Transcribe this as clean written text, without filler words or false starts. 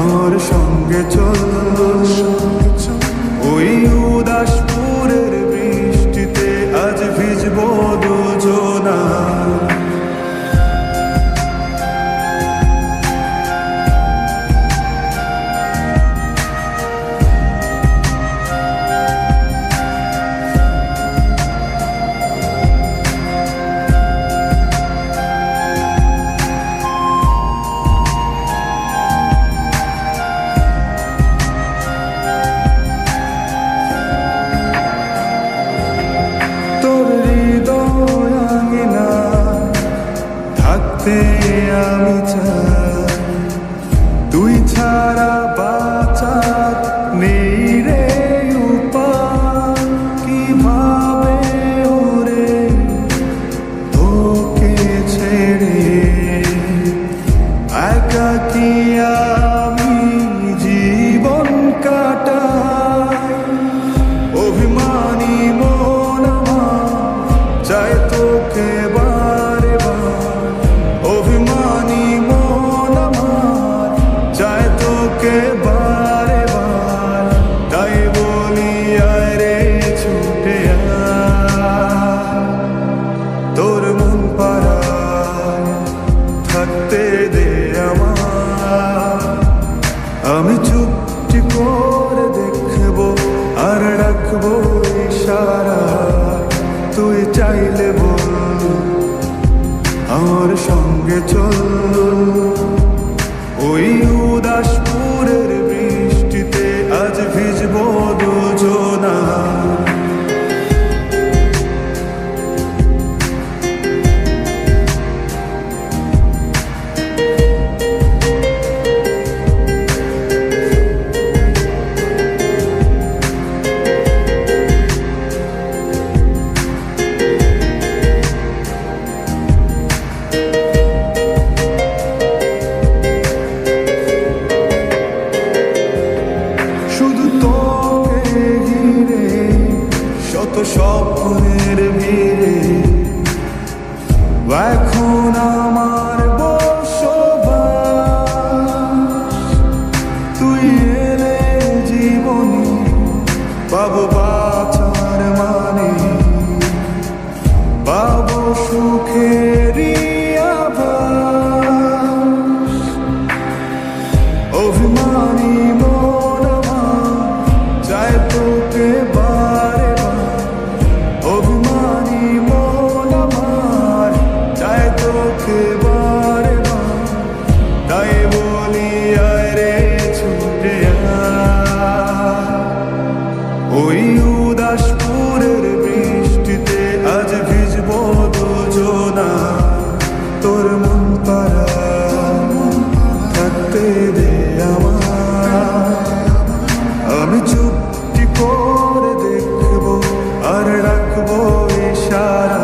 আমার সঙ্গে চল ওই উদাসপুরের বৃষ্টিতে আজ ভিজবো দুজনা। আমি চাই তুই ছাড়া বাঁচার নেই রে উপায়। কিভাবে ওরে তোকে ছেড়ে একাকী আমি জীবন কাটাই। অভিমানী মন আমার চাই তোকে বারে বার, অভিমানী মন আমার চায় তোকে বারে বার। তাই বলি আরে ছুটে তোর মন পাড়ায় থাকতে দে আমার। আমি চুপটি করে দেখবো আর রাখবো ইশারা, তুই চাইলে বল আমার সঙ্গে চল ওই উদাসপুরের বৃষ্টিতে আজ ভিজবো দুজনা। শত স্বপ্নের ভিড়ে এখন আমার বসবাস। তুই এলে জীবনে পাবো বাঁচার মানে, পাবো সুখেরই আভাস। অভিমানী মন আমার চায় তোকে বারে বার, অভিমানী মন আমার চায় তোকে বারে বার। তাই বলি আরে ছুটে ওই উদাসপুরের বৃষ্টিতে আজ ভিজবো দুজনা। তোর মন পাড়ায় থাকতে দে আমার। আমি চুপটি করে দেখবো আর রাখবো ইশারা,